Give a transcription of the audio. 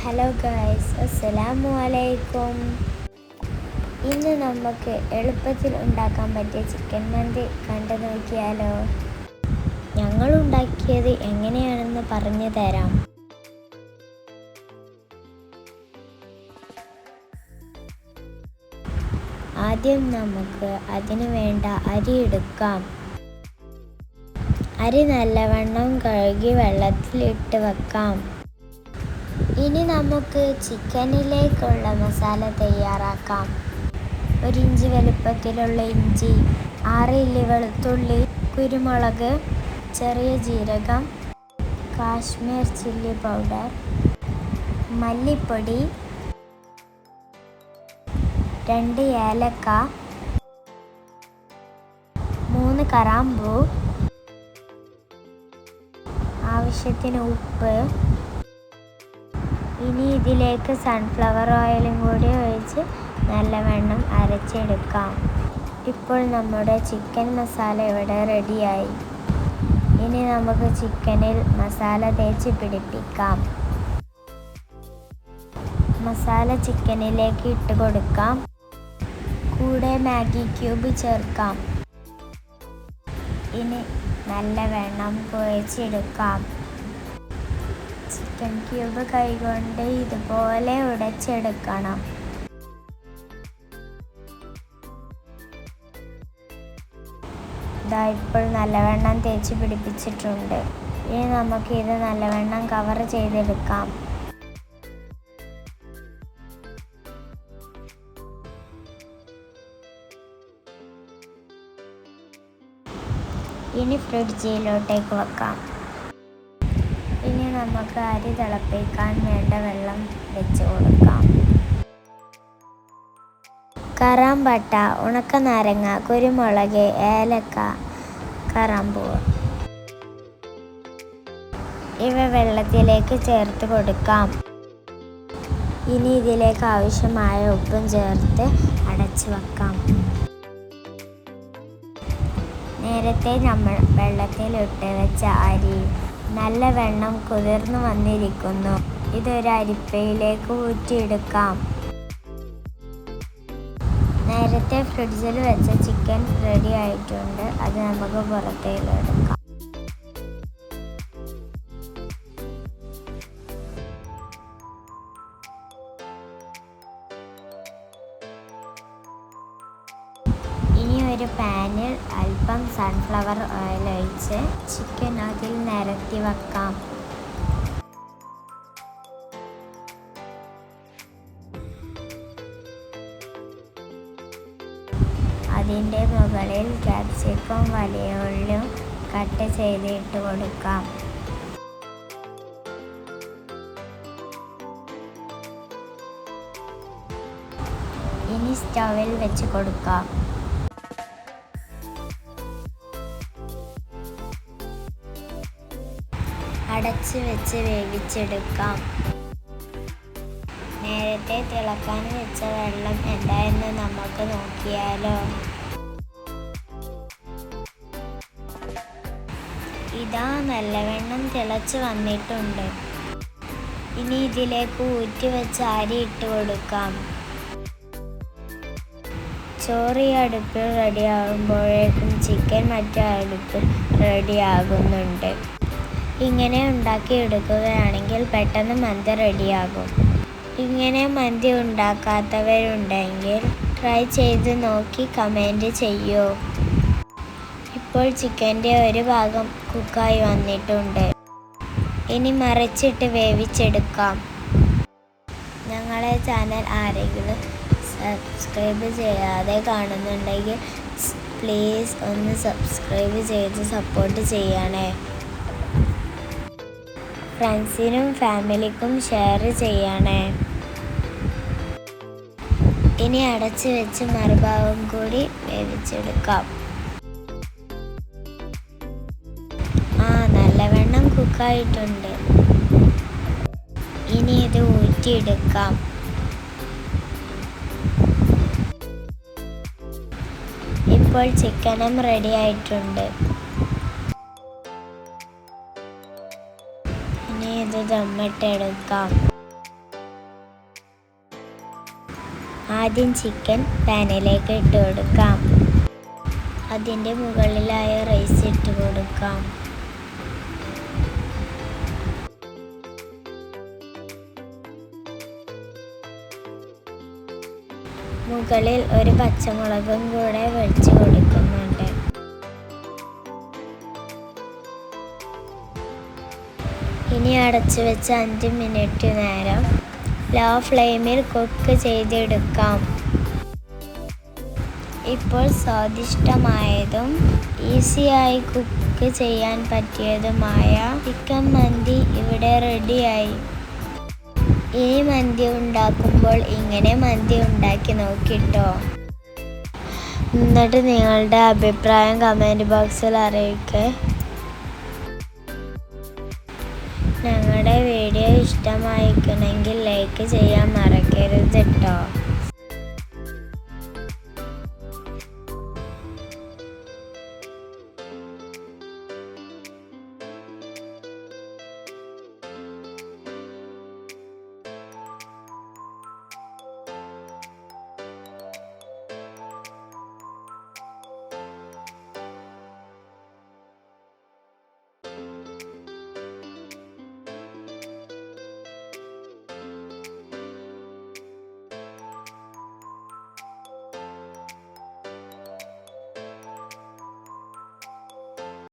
Hello guys, അസ്സലാമു അലൈക്കും. ഇന്ന് നമുക്ക് എളുപ്പത്തിൽ ഉണ്ടാക്കാൻ പറ്റിയ ചിക്കൻ മന്തി കണ്ടു നോക്കിയാലോ. ഞങ്ങൾ ഉണ്ടാക്കിയത് എങ്ങനെയാണെന്ന് പറഞ്ഞു തരാം. ആദ്യം നമുക്ക് അതിനു വേണ്ട അരി എടുക്കാം. അരി നല്ലവണ്ണം കഴുകി വെള്ളത്തിലിട്ട് വെക്കാം. ഇനി നമുക്ക് ചിക്കനിലേക്കുള്ള മസാല തയ്യാറാക്കാം. 1 ഇഞ്ച് വലുപ്പത്തിലുള്ള ഇഞ്ചി, 6 ഇല്ലി വെളുത്തുള്ളി, കുരുമുളക്, ചെറിയ ജീരകം, കാശ്മീർ ചില്ലി പൗഡർ, മല്ലിപ്പൊടി, 2 ഏലക്ക, 3 കറാമ്പൂ, ആവശ്യത്തിന് ഉപ്പ്. ഇനി ഇതിലേക്ക് സൺഫ്ലവർ ഓയിലും കൂടി ഒഴിച്ച് നല്ലവണ്ണം അരച്ചെടുക്കാം. ഇപ്പോൾ നമ്മുടെ ചിക്കൻ മസാല ഇവിടെ റെഡിയായി. ഇനി നമുക്ക് ചിക്കനിൽ മസാല തേച്ച് പിടിപ്പിക്കാം. മസാല ചിക്കനിലേക്ക് ഇട്ട് കൊടുക്കാം. കൂടെ മാഗി ക്യൂബ് ചേർക്കാം. ഇനി നല്ലവണ്ണം കുഴച്ചെടുക്കാം. ചിക്കൻ ക്യൂബ് കൈകൊണ്ട് ഇതുപോലെ ഉടച്ചെടുക്കണം. ഇപ്പോൾ നല്ലവണ്ണം തേച്ച് പിടിപ്പിച്ചിട്ടുണ്ട്. ഇനി നമുക്ക് ഇത് നല്ലവണ്ണം കവർ ചെയ്തെടുക്കാം. ഇനി ഫ്രിഡ്ജിലോട്ടേക്ക് വെക്കാം. ഇനി നമുക്ക് അരി തിളപ്പിക്കാൻ വേണ്ട വെള്ളം വെച്ച് കൊടുക്കാം. കറാമ്പട്ട, ഉണക്കനാരങ്ങ, കുരുമുളക്, ഏലക്ക, കറാമ്പൂവ് ഇവ വെള്ളത്തിലേക്ക് ചേർത്ത് കൊടുക്കാം. ഇനി ഇതിലേക്ക് ആവശ്യമായ ഉപ്പും ചേർത്ത് അടച്ചു വെക്കാം. നേരത്തെ നമ്മൾ വെള്ളത്തിലിട്ട് വെച്ച അരി നല്ലവണ്ണം കുതിർന്നു വന്നിരിക്കുന്നു. ഇതൊരു അരിപ്പയിലേക്ക് ഊറ്റിയെടുക്കാം. നേരത്തെ ഫ്രിഡ്ജിൽ വെച്ച ചിക്കൻ റെഡി ആയിട്ടുണ്ട്. അത് നമുക്ക് പുറത്തേക്ക് എടുക്കാം. ഇനി ഒരു പാനിൽ അല്പം സൺഫ്ലവർ ഓയിൽ ഒഴിച്ച് ചിക്കൻ അതിൽ നിരത്തി വെക്കാം. അതിൻ്റെ മുകളിൽ ക്യാപ്സിക്കം, വലിയ ഉള്ളിയും കട്ട് ചെയ്തിട്ട് കൊടുക്കാം. ഇനി സ്റ്റൗവിൽ വെച്ച് കൊടുക്കാം. അടച്ച് വെച്ച് വേവിച്ചെടുക്കാം. നേരത്തെ തിളക്കാൻ വെച്ച വെള്ളം എന്തായെന്ന് നമുക്ക് നോക്കിയാലോ. ഇതാ നല്ലവണ്ണം തിളച്ച് വന്നിട്ടുണ്ട്. ഇനി ഇതിലേക്ക് ഊറ്റി വെച്ച അരി ഇട്ട് കൊടുക്കാം. ചോറ് ഈ അടുപ്പിൽ റെഡിയാകുമ്പോഴേക്കും ചിക്കൻ മറ്റേ അടുപ്പിൽ റെഡിയാകുന്നുണ്ട്. ഇങ്ങനെ ഉണ്ടാക്കിയെടുക്കുകയാണെങ്കിൽ പെട്ടെന്ന് മന്തി റെഡിയാകും. ഇങ്ങനെ മന്തി ഉണ്ടാക്കാത്തവരുണ്ടെങ്കിൽ ട്രൈ ചെയ്ത് നോക്കി കമൻറ്റ് ചെയ്യൂ. ഇപ്പോൾ ചിക്കൻ്റെ ഒരു ഭാഗം കുക്കായി വന്നിട്ടുണ്ട്. ഇനി മറിച്ചിട്ട് വേവിച്ചെടുക്കാം. ഞങ്ങളെ ചാനൽ ആരെങ്കിലും സബ്സ്ക്രൈബ് ചെയ്യാതെ കാണുന്നുണ്ടെങ്കിൽ പ്ലീസ് ഒന്ന് സബ്സ്ക്രൈബ് ചെയ്ത് സപ്പോർട്ട് ചെയ്യണേ. ഫ്രണ്ട്സിനും ഫാമിലിക്കും ഷെയർ ചെയ്യണേ. ഇനി അടച്ച് വെച്ച് മറുഭാഗം കൂടി വേവിച്ചെടുക്കാം. നല്ലവണ്ണം കുക്കായിട്ടുണ്ട്. ഇനി ഇത് ഊറ്റിയെടുക്കാം. ഇപ്പോൾ ചിക്കനും റെഡി ആയിട്ടുണ്ട്. ഇനി ഇത് ദമ്മിട്ടെടുക്കാം. ആദ്യം ചിക്കൻ പാനിലേക്ക് ഇട്ട് കൊടുക്കാം. അതിൻ്റെ മുകളിലായി റൈസ് ഇട്ട് കൊടുക്കാം. മുകളിൽ ഒരു പച്ചമുളകും കൂടെ വെച്ച് കൊടുക്കുന്നുണ്ട്. ഇനി അടച്ചു വെച്ച് 5 മിനിറ്റ് നേരം ലോ ഫ്ലെയിമിൽ കുക്ക് ചെയ്തെടുക്കാം. ഇപ്പോൾ സ്വാദിഷ്ടമായതും ഈസിയായി കുക്ക് ചെയ്യാൻ പറ്റിയതുമായ ചിക്കൻ മന്തി ഇവിടെ റെഡിയായി. ഇനി മന്തി ഉണ്ടാക്കുമ്പോൾ ഇങ്ങനെ മന്തി ഉണ്ടാക്കി നോക്കിട്ടോ. എന്നിട്ട് നിങ്ങളുടെ അഭിപ്രായം കമൻറ്റ് ബോക്സിൽ അറിയിക്കേ. ഞങ്ങളുടെ വീഡിയോ ഇഷ്ടമായിരിക്കണമെങ്കിൽ ലൈക്ക് ചെയ്യാൻ മറക്കരുത് കേട്ടോ.